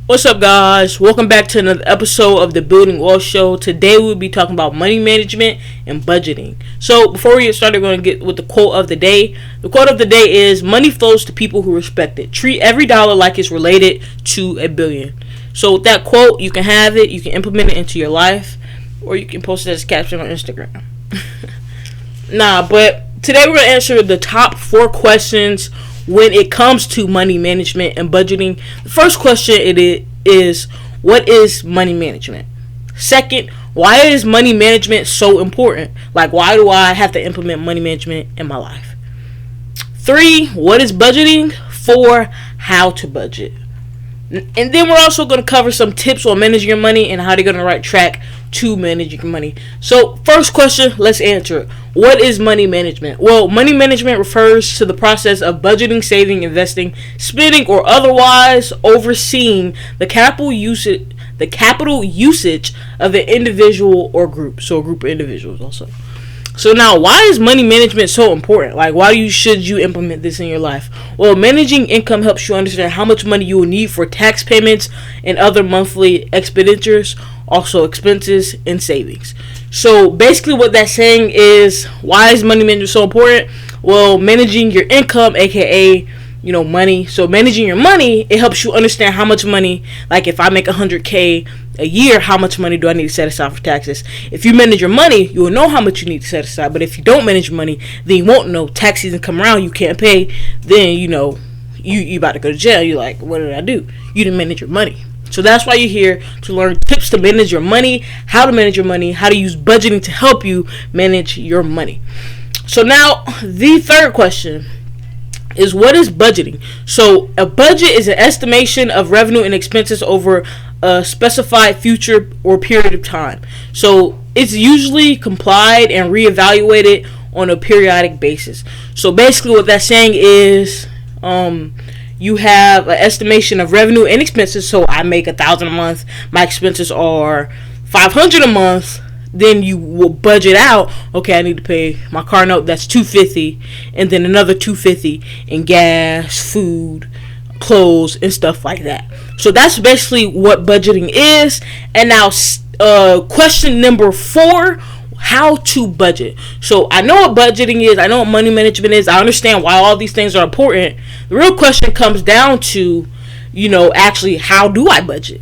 What's up, guys? Welcome back to another episode of the Building Wealth Show. Today we'll be talking about money management and budgeting. So before we get started, we're going to get with the quote of the day. The quote of the day is, money flows to people who respect it. Treat every dollar like it's related to a billion. So with that quote, you can have it, you can implement it into your life, or you can post it as a caption on Instagram. But today we're going to answer the top 4 questions when it comes to money management and budgeting. The first question is, what is money management? Second, why is money management so important? Like, why do I have to implement money management in my life? 3, what is budgeting? 4, how to budget. And then we're also going to cover some tips on managing your money and how to get on the right track to manage your money. So first question, let's answer it. What is money management? Well, money management refers to the process of budgeting, saving, investing, spending, or otherwise overseeing the capital usage of an individual or group. So a group of individuals also. So now, why is money management so important? Like, why should you implement this in your life? Well, managing income helps you understand how much money you will need for tax payments and other monthly expenditures, also expenses and savings. So basically what that's saying is, why is money management so important? Well, managing your income, aka money. So managing your money, it helps you understand how much money, like if I make $100K a year, how much money do I need to set aside for taxes? If you manage your money, you will know how much you need to set aside. But if you don't manage your money, then you won't know. Tax season come around, you can't pay, then you about to go to jail. You're like, what did I do? You didn't manage your money. So that's why you're here, to learn tips to manage your money, how to manage your money, how to use budgeting to help you manage your money. So now, the third question is, what is budgeting? So a budget is an estimation of revenue and expenses over a specified future or period of time. So it's usually complied and reevaluated on a periodic basis. So basically what that's saying is, you have an estimation of revenue and expenses. So I make $1,000 a month, my expenses are $500 a month. Then you will budget out, okay, I need to pay my car note, that's $250, and then another $250 in gas, food, clothes, and stuff like that. So that's basically what budgeting is. And now question number 4, how to budget. So I know what budgeting is, I know what money management is, I understand why all these things are important. The real question comes down to, actually, how do I budget?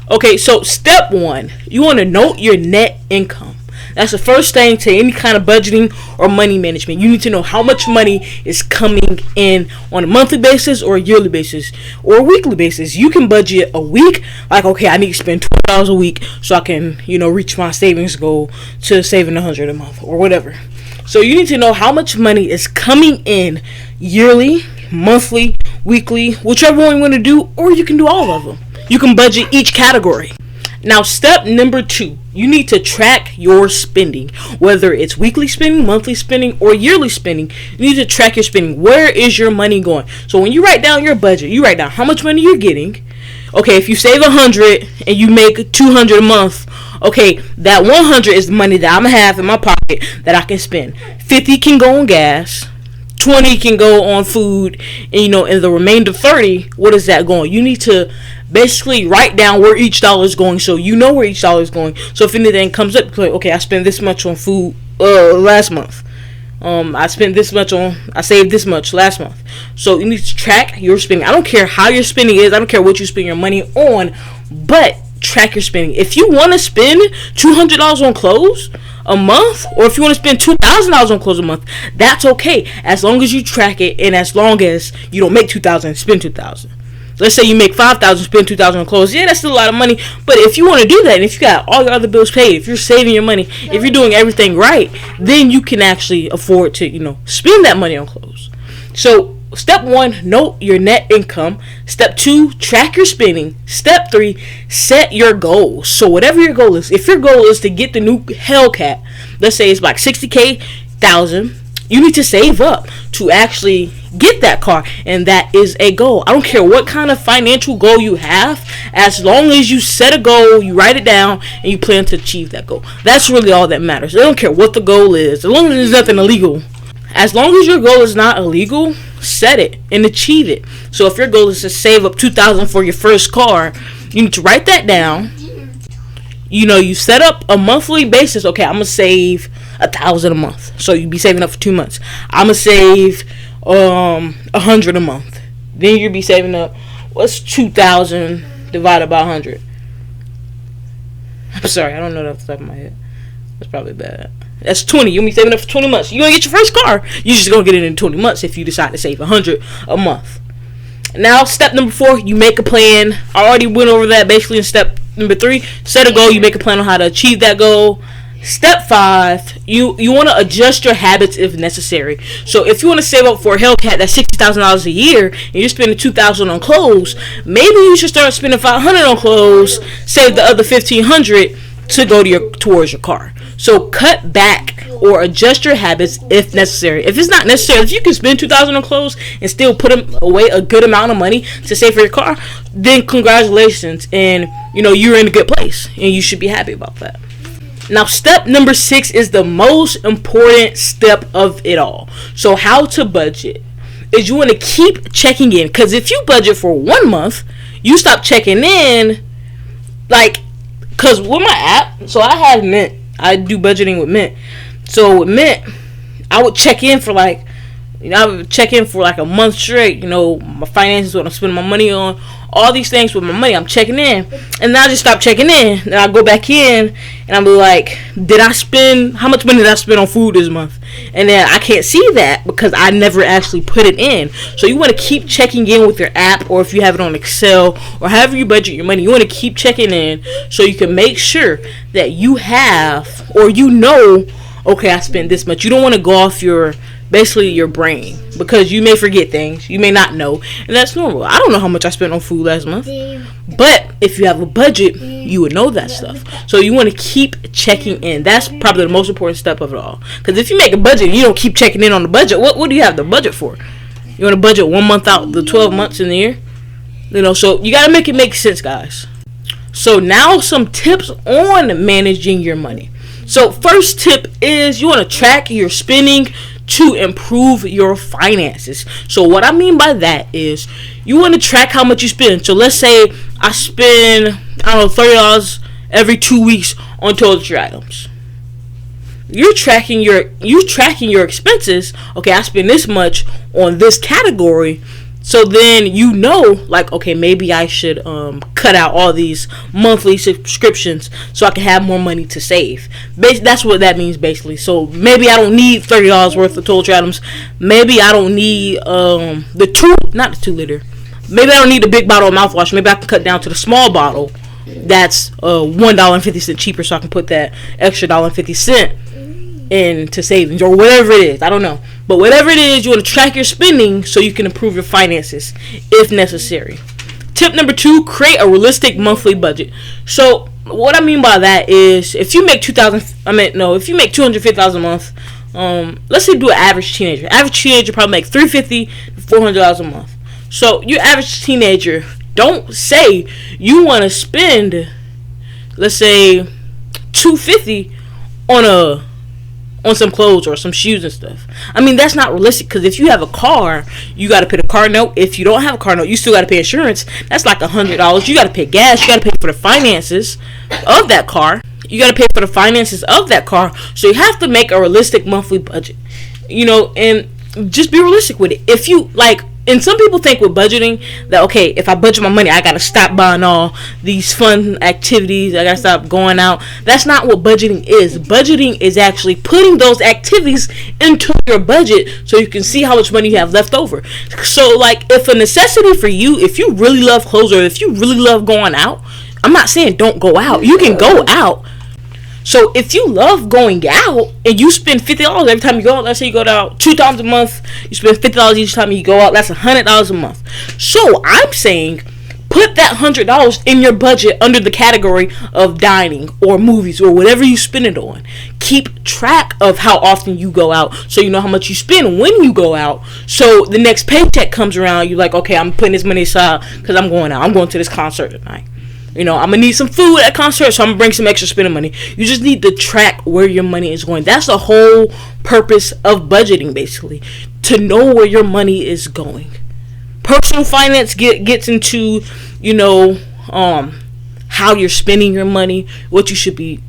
Okay, so step 1, you want to note your net income. That's the first thing to any kind of budgeting or money management. You need to know how much money is coming in on a monthly basis or a yearly basis or a weekly basis. You can budget a week, like, okay, I need to spend $20 a week so I can, reach my savings goal to saving $100 a month or whatever. So you need to know how much money is coming in yearly, monthly, weekly, whichever one you want to do, or you can do all of them. You can budget each category. Now, step number 2, you need to track your spending. Whether it's weekly spending, monthly spending, or yearly spending, you need to track your spending. Where is your money going? So when you write down your budget, you write down how much money you're getting. Okay, if you save $100 and you make $200 a month, okay, that $100 is the money that I'm going to have in my pocket that I can spend. $50 can go on gas. $20 can go on food, and and the remainder $30, what is that going? You need to basically write down where each dollar is going, so you know where each dollar is going. So if anything comes up, like, okay, I spent this much on food last month. I saved this much last month. So you need to track your spending. I don't care how your spending is. I don't care what you spend your money on, but track your spending. If you want to spend $200 on clothes a month, or if you want to spend $2,000 on clothes a month, that's okay, as long as you track it, and as long as you don't make $2,000 and spend $2,000. Let's say you make $5,000, spend $2,000 on clothes. Yeah, that's still a lot of money. But if you want to do that, and if you got all your other bills paid, if you're saving your money, if you're doing everything right, then you can actually afford to, spend that money on clothes. So step 1, note your net income. Step 2, track your spending. Step 3, set your goals. So whatever your goal is, if your goal is to get the new Hellcat, let's say it's like $60,000, you need to save up to actually get that car, and that is a goal. I don't care what kind of financial goal you have, as long as you set a goal, you write it down, and you plan to achieve that goal. That's really all that matters. I don't care what the goal is, as long as there's nothing illegal. As long as your goal is not illegal, set it and achieve it. So if your goal is to save up $2,000 for your first car, You need to write that down. You set up a monthly basis. Okay, I'm gonna save $1,000 a month. So you be saving up for 2 months. I'm gonna save $100 a month. Then you'll be saving up. What's 2,000 divided by 100? I'm sorry, I don't know that off the top of my head. That's probably bad. That's 20. You'll be saving up for 20 months. You're gonna get your first car. You're just gonna get it in 20 months if you decide to save $100 a month. Now, step number 4, you make a plan. I already went over that basically in step number 3. Set a goal. You make a plan on how to achieve that goal. Step 5, you want to adjust your habits if necessary. So if you want to save up for a Hellcat that's $60,000 a year and you're spending $2,000 on clothes, maybe you should start spending $500 on clothes. Save the other $1,500 to go towards your car. So cut back or adjust your habits if necessary. If it's not necessary, if you can spend $2,000 on clothes and still put away a good amount of money to save for your car, then congratulations, and you're in a good place and you should be happy about that. Now, step number 6 is the most important step of it all. So how to budget is you want to keep checking in, because if you budget for 1 month, you stop checking in, because with my app, so I have Mint. I do budgeting with Mint. So with Mint, I would check in for a month straight. My finances, what I'm spending my money on, all these things with my money, I'm checking in. And then I just stop checking in. Then I go back in and I'm like, how much money did I spend on food this month? And then I can't see that because I never actually put it in. So you want to keep checking in with your app, or if you have it on Excel, or however you budget your money, you want to keep checking in so you can make sure that you have, or okay, I spent this much. You don't want to go off your brain, because you may forget things, you may not know, and that's normal. I don't know how much I spent on food last month, but if you have a budget, you would know that stuff. So you want to keep checking in. That's probably the most important step of it all, because if you make a budget and you don't keep checking in on the budget, what do you have the budget for? You want to budget 1 month out the 12 months in the year? So you got to make it make sense, guys. So now some tips on managing your money. So first tip is you want to track your spending to improve your finances. So what I mean by that is you want to track how much you spend. So let's say I spend, $30 every 2 weeks on toiletry items. You're tracking your expenses. Okay, I spend this much on this category. So then okay, maybe I should cut out all these monthly subscriptions so I can have more money to save. That's what that means, basically. So maybe I don't need $30 worth of toiletry items. Maybe I don't need not the 2 liter. Maybe I don't need the big bottle of mouthwash. Maybe I can cut down to the small bottle that's $1.50 cheaper, so I can put that extra $1.50 into savings, or whatever it is. I don't know. But whatever it is, you want to track your spending so you can improve your finances if necessary. Tip number 2, create a realistic monthly budget. So what I mean by that is if you make $250,000 a month, let's say do an average teenager. Average teenager probably make $350 to $400 a month. So your average teenager, don't say you want to spend, let's say, $250 on some clothes or some shoes and stuff. I mean, that's not realistic, because if you have a car, you got to pay the car note. If you don't have a car note, you still got to pay insurance. That's like $100. You got to pay gas. You got to pay for the finances of that car. So you have to make a realistic monthly budget, and just be realistic with it. If you and some people think with budgeting that, okay, if I budget my money, I gotta stop buying all these fun activities, I gotta stop going out. That's not what budgeting is. Budgeting is actually putting those activities into your budget so you can see how much money you have left over. So if a necessity for you, if you really love clothes, or if you really love going out, I'm not saying don't go out. You can go out. So if you love going out and you spend $50 every time you go out, let's say you go out 2 times a month, you spend $50 each time you go out, that's $100 a month. So I'm saying put that $100 in your budget under the category of dining or movies or whatever you spend it on. Keep track of how often you go out so you know how much you spend when you go out. So the next paycheck comes around, you're like, okay, I'm putting this money aside because I'm going out. I'm going to this concert tonight. I'm going to need some food at concert, so I'm going to bring some extra spending money. You just need to track where your money is going. That's the whole purpose of budgeting, basically, to know where your money is going. Personal finance gets into, how you're spending your money, what you should be,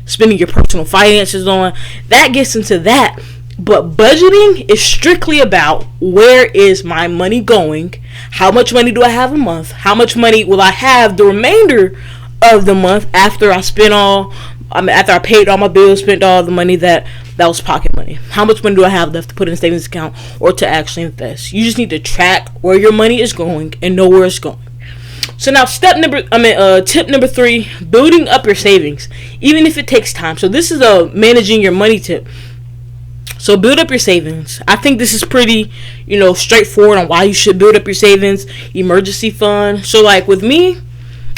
spending your personal finances on. That gets into that. But budgeting is strictly about, where is my money going? How much money do I have a month? How much money will I have the remainder of the month after I after I paid all my bills, spent all the money that was pocket money? How much money do I have left to put in a savings account or to actually invest? You just need to track where your money is going and know where it's going. So now tip number 3, building up your savings, even if it takes time. So this is a managing your money tip. So build up your savings. I think this is pretty, straightforward on why you should build up your savings. Emergency fund. So like with me,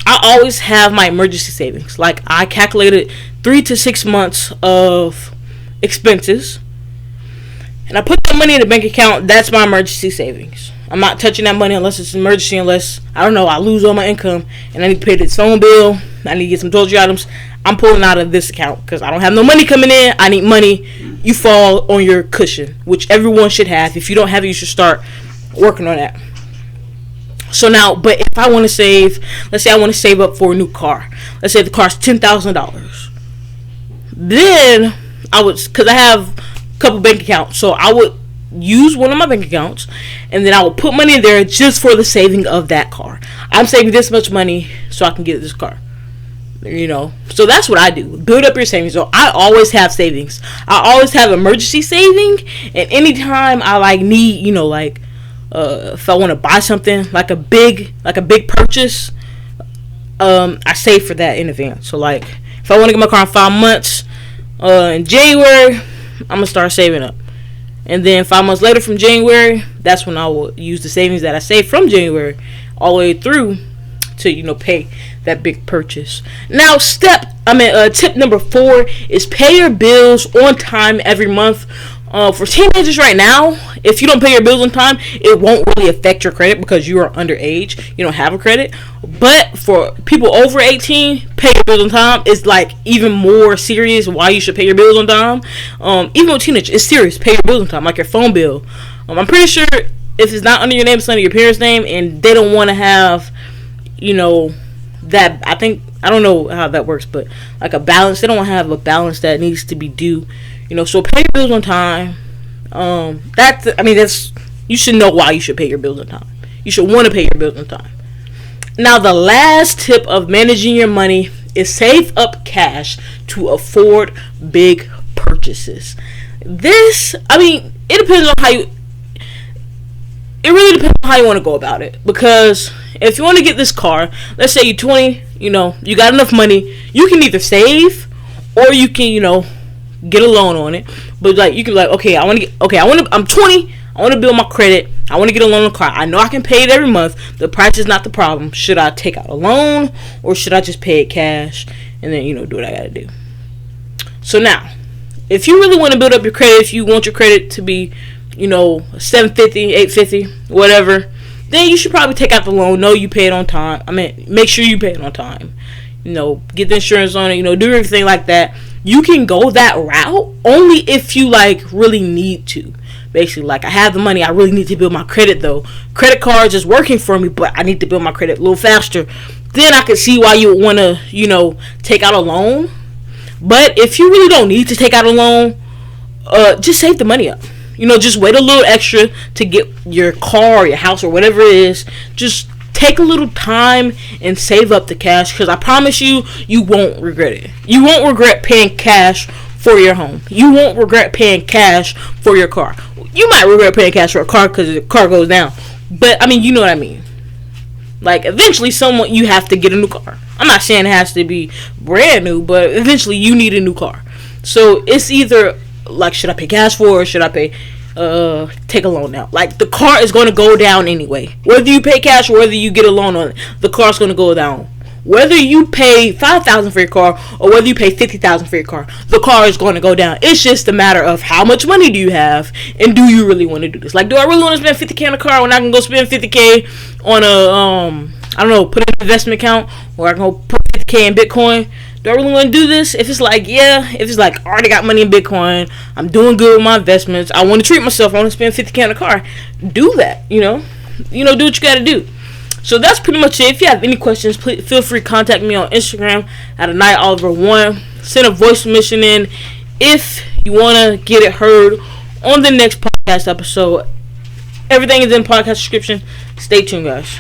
I always have my emergency savings. Like I calculated 3 to 6 months of expenses, and I put that money in the bank account. That's my emergency savings. I'm not touching that money unless it's an emergency, unless, I lose all my income and I need to pay this phone bill, I need to get some toiletry items. I'm pulling out of this account because I don't have no money coming in. I need money. You fall on your cushion, which everyone should have. If you don't have it, you should start working on that. So now, but if I want to save, let's say I want to save up for a new car. Let's say the car's $10,000. Then because I have a couple bank accounts, so I would use one of my bank accounts, and then I will put money in there just for the saving of that car. I'm saving this much money so I can get this car. So that's what I do. Build up your savings. So I always have savings. I always have emergency saving, and anytime I need, if I want to buy something like a big purchase, I save for that in advance. So like if I want to get my car in 5 months, in January, I'm gonna start saving up, and then 5 months later from January, that's when I will use the savings that I saved from January all the way through to pay that big purchase. Now tip number 4 is pay your bills on time every month. For teenagers right now, if you don't pay your bills on time, it won't really affect your credit because you are underage. You don't have a credit. But for people over 18, pay your bills on time is like even more serious why you should pay your bills on time. Even with teenagers, it's serious. Pay your bills on time, like your phone bill. I'm pretty sure if it's not under your name, it's under your parents' name, and they don't want to have, that, I don't know how that works, but like a balance, they don't want to have a balance that needs to be due. So pay your bills on time. You should know why you should pay your bills on time. You should want to pay your bills on time. Now, the last tip of managing your money is save up cash to afford big purchases. It depends on it really depends on how you want to go about it. Because if you want to get this car, let's say you're 20, you got enough money, you can either save or you can, get a loan on it. But like you can I'm 20, I want to build my credit, I want to get a loan on a car, I know I can pay it every month, the price is not the problem. Should I take out a loan or should I just pay it cash and then do what I gotta do? So now, if you really want to build up your credit, if you want your credit to be 750, 850, whatever, then you should probably take out the loan. No, you pay it on time. Make sure you pay it on time. Get the insurance on it, do everything like that. You can go that route only if you really need to. Basically, I have the money, I really need to build my credit though. Credit cards is working for me, but I need to build my credit a little faster. Then I could see why you would want to, take out a loan. But if you really don't need to take out a loan, just save the money up. Just wait a little extra to get your car or your house or whatever it is. Just take a little time and save up the cash, because I promise you, you won't regret it. You won't regret paying cash for your home. You won't regret paying cash for your car. You might regret paying cash for a car because the car goes down. But, you know what I mean. Eventually, you have to get a new car. I'm not saying it has to be brand new, but eventually you need a new car. So, it's either, should I pay cash for it, or should I pay take a loan now? The car is going to go down anyway. Whether you pay cash or whether you get a loan on it, the car's going to go down. Whether you pay $5,000 for your car or whether you pay $50,000 for your car, the car is going to go down. It's just a matter of how much money do you have and do you really want to do this? Do I really want to spend $50K on a car when I can go spend $50K on a put in an investment account, or I can go put $50K in Bitcoin? Do I really want to do this? If it's I already got money in Bitcoin, I'm doing good with my investments, I want to treat myself, I want to spend $50K on a car, do that, do what you got to do. So that's pretty much it. If you have any questions, please feel free to contact me on Instagram at aniahmmo1. Send a voice submission in if you want to get it heard on the next podcast episode. Everything is in podcast description. Stay tuned, guys.